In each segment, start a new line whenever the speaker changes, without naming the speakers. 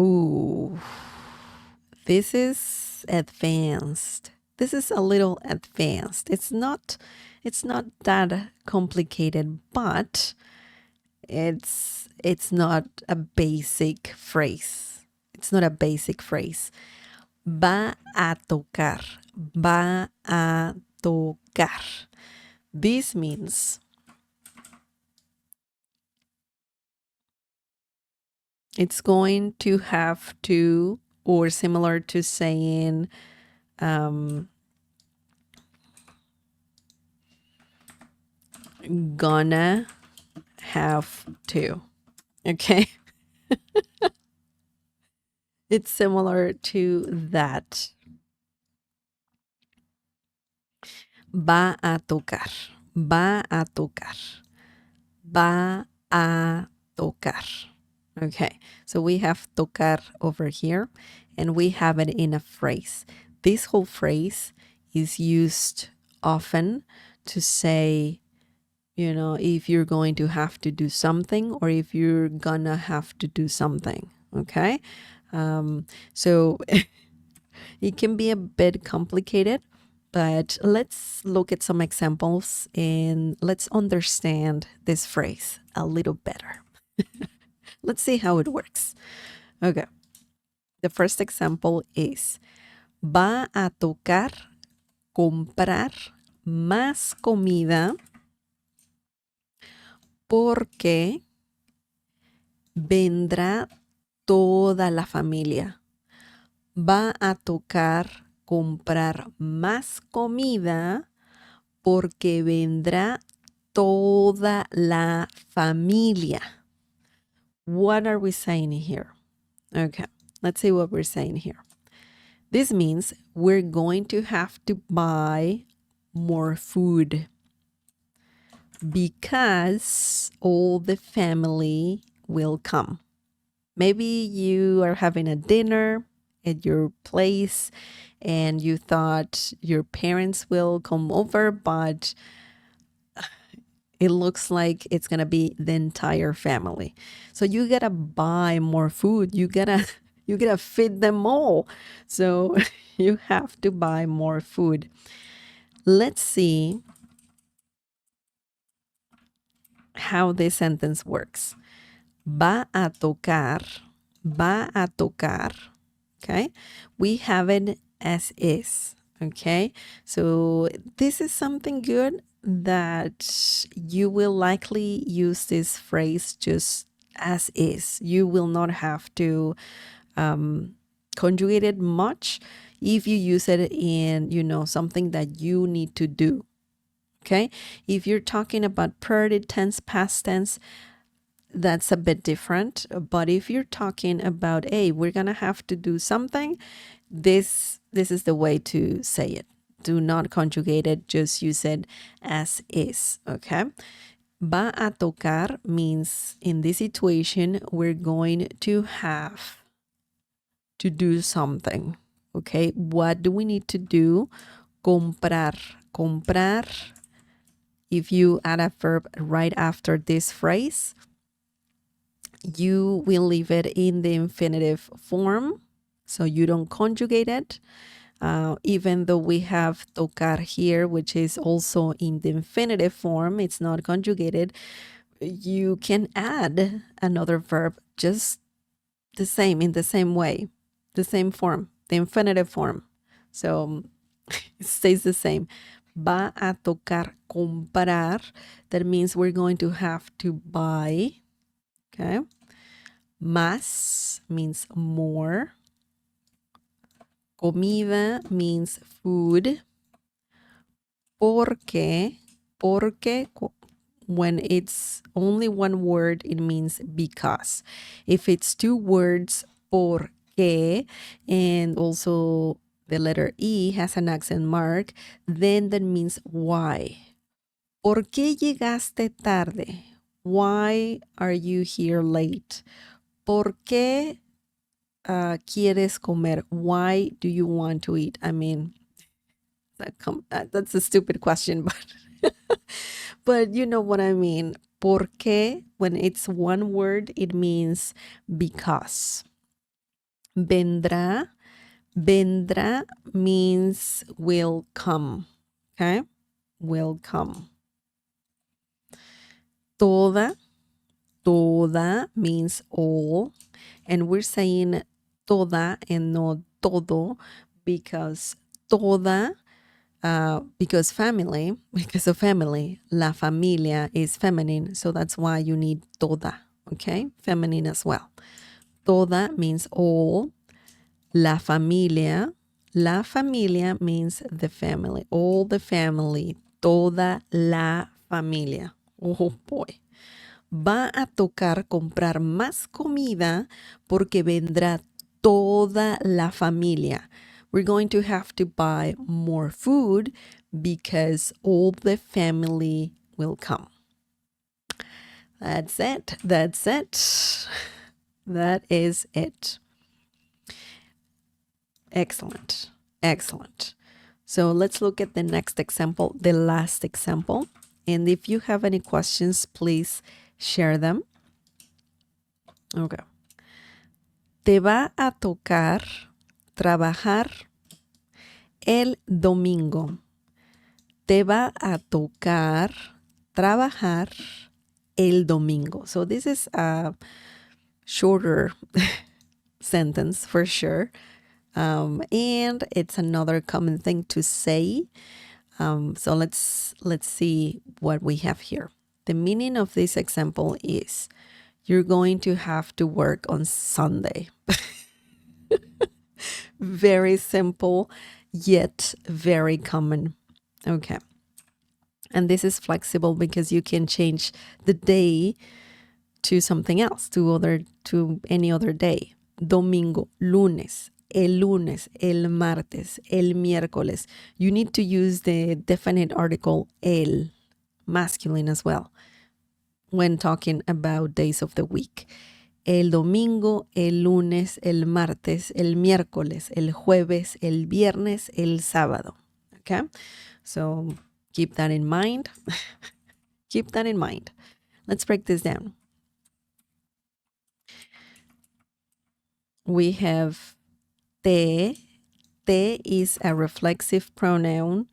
Ooh, this is advanced. This is a little advanced. It's not that complicated, but it's not a basic phrase. It's not a basic phrase. Va a tocar. Va a tocar. This means it's going to have to, or similar to saying, gonna have to. Okay. It's similar to that. Va a tocar. Va a tocar. Va a tocar. Okay, so we have tocar over here, and we have it in a phrase. This whole phrase is used often to say, if you're going to have to do something or if you're gonna have to do something. Okay, so it can be a bit complicated, but let's look at some examples and let's understand this phrase a little better. Let's see how it works. Okay. The first example is, va a tocar comprar más comida porque vendrá toda la familia. Va a tocar comprar más comida porque vendrá toda la familia. What are we saying here? Okay, let's see what we're saying here. This means we're going to have to buy more food because all the family will come. Maybe you are having a dinner at your place and you thought your parents will come over, but it looks like it's going to be the entire family. So you got to buy more food. You got to feed them all. So you have to buy more food. Let's see how this sentence works. Va a tocar. Va a tocar. Okay. We have it as is. Okay. So this is something good that you will likely use this phrase just as is. You will not have to conjugate it much if you use it in, something that you need to do. Okay. If you're talking about present tense, past tense, that's a bit different. But if you're talking about, hey, we're going to have to do something, this is the way to say it. Do not conjugate it, just use it as is, okay? Va a tocar means in this situation, we're going to have to do something, okay? What do we need to do? Comprar. Comprar, if you add a verb right after this phrase, you will leave it in the infinitive form, so you don't conjugate it. Even though we have tocar here, which is also in the infinitive form, it's not conjugated, you can add another verb just the same, in the same way, the same form, the infinitive form. So it stays the same. Va a tocar comprar. That means we're going to have to buy. Okay. Más means more. Comida means food. Porque when it's only one word, it means because. If it's two words, porque, and also the letter E has an accent mark, then that means why. ¿Por qué llegaste tarde? Why are you here late? ¿Por qué quieres comer? Why do you want to eat? I mean, that's a stupid question, but you know what I mean. ¿Por qué? When it's one word, it means because. Vendrá. Vendrá means will come. Okay? Will come. Toda. Toda means all. And we're saying toda and not todo because toda, because of family, la familia is feminine. So that's why you need toda, okay? Feminine as well. Toda means all. La familia means the family, all the family, toda la familia. Oh boy. Va a tocar comprar más comida porque vendrá toda la familia. We're going to have to buy more food because all the family will come. That's it. That's it. That is it. Excellent. Excellent. So let's look at the next example, the last example. And if you have any questions, please share them. Okay. Te va a tocar trabajar el domingo. Te va a tocar trabajar el domingo. So this is a shorter sentence for sure. And it's another common thing to say. So let's see what we have here. The meaning of this example is you're going to have to work on Sunday. Very simple, yet very common. Okay. And this is flexible because you can change the day to something else, to any other day. Domingo, lunes, el martes, el miércoles. You need to use the definite article el, masculine as well, when talking about days of the week. El domingo, el lunes, el martes, el miércoles, el jueves, el viernes, el sábado. Okay? So keep that in mind. Keep that in mind. Let's break this down. We have te. Te is a reflexive pronoun.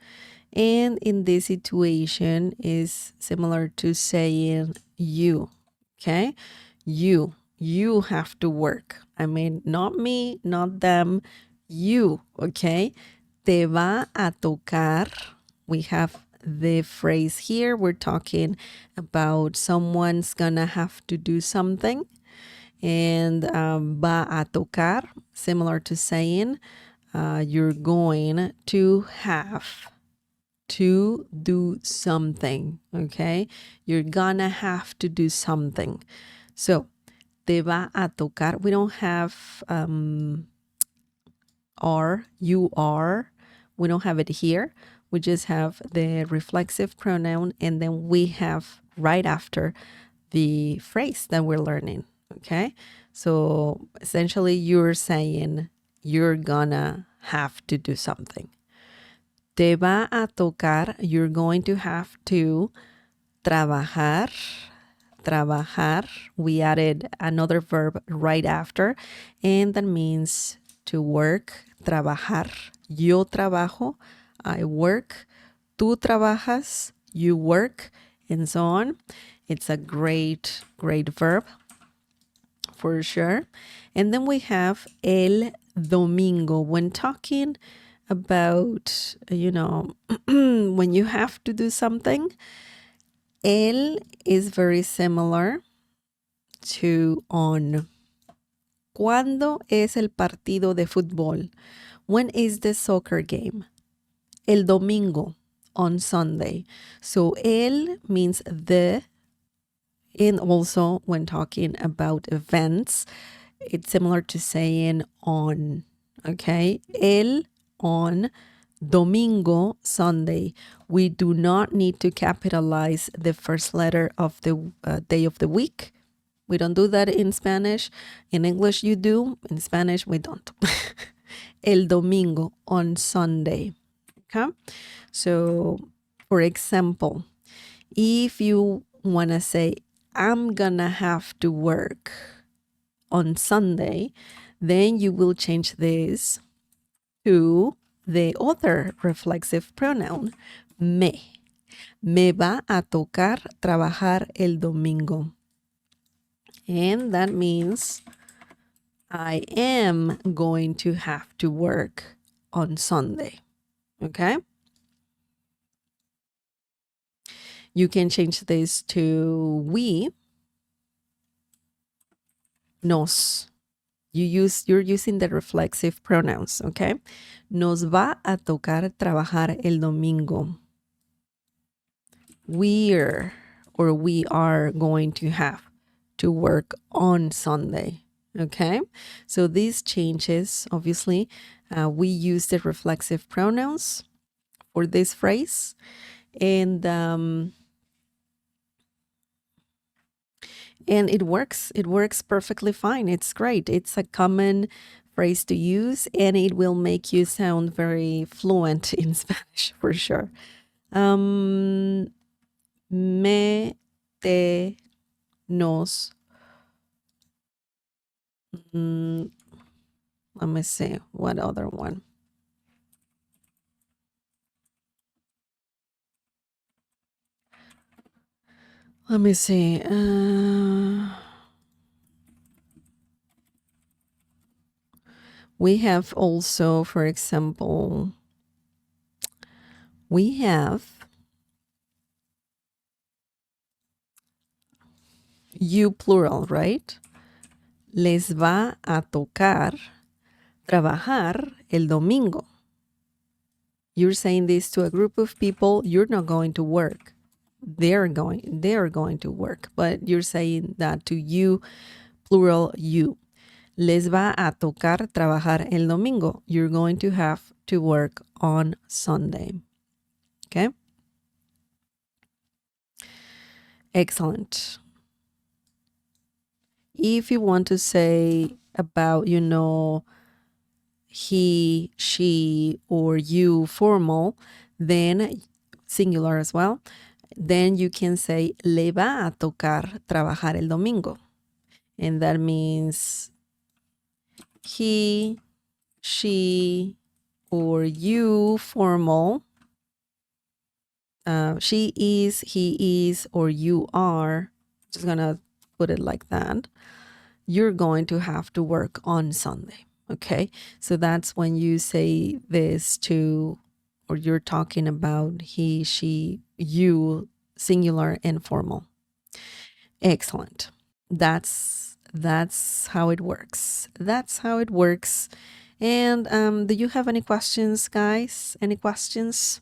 And in this situation is similar to saying you. Okay? You have to work. I mean, not me, not them, you, okay? Te va a tocar. We have the phrase here. We're talking about someone's gonna have to do something. And va a tocar, similar to saying you're going to have to do something, okay? You're gonna have to do something. So, te va a tocar. We don't have are, you are. We don't have it here. We just have the reflexive pronoun, and then we have right after the phrase that we're learning, okay? So essentially you're saying you're gonna have to do something. Te va a tocar, you're going to have to trabajar. Trabajar, we added another verb right after, and that means to work. Trabajar, yo trabajo, I work. Tú trabajas, you work, and so on. It's a great verb for sure. And then we have el domingo. When talking about, when you have to do something, el is very similar to on. ¿Cuándo es el partido de fútbol? When is the soccer game? El domingo, on Sunday. So el means the, and also when talking about events, it's similar to saying on, okay? El, on, domingo, Sunday. We do not need to capitalize the first letter of the day of the week. We don't do that in Spanish. In English, you do. In Spanish, we don't. El domingo, on Sunday. Okay? So, for example, if you want to say, I'm gonna have to work on Sunday, Then you will change this to the other reflexive pronoun, me. Me va a tocar trabajar el domingo. And that means I am going to have to work on Sunday. Okay? You can change this to we, nos. You're using the reflexive pronouns, okay? Nos va a tocar trabajar el domingo. We are going to have to work on Sunday. Okay, so these changes, obviously, we use the reflexive pronouns for this phrase, and it works. It works perfectly fine. It's great. It's a common phrase to use, and it will make you sound very fluent in Spanish for sure. Me, te, nos. Let me see. What other one? Let me see. We have also, for example, we have you plural, right? Les va a tocar trabajar el domingo. You're saying this to a group of people, you're not going to work. They're going to work, but you're saying that to you, plural you. Les va a tocar trabajar el domingo. You're going to have to work on Sunday. Okay? Excellent. If you want to say about, he, she, or you formal, then singular as well, then you can say le va a tocar trabajar el domingo. And that means he, she, or you formal. She is, he is, or you are. Just gonna put it like that. You're going to have to work on Sunday. Okay, so that's when you say this to, or you're talking about he, she, you, singular and formal. Excellent. That's how it works. That's how it works. And do you have any questions, guys? Any questions?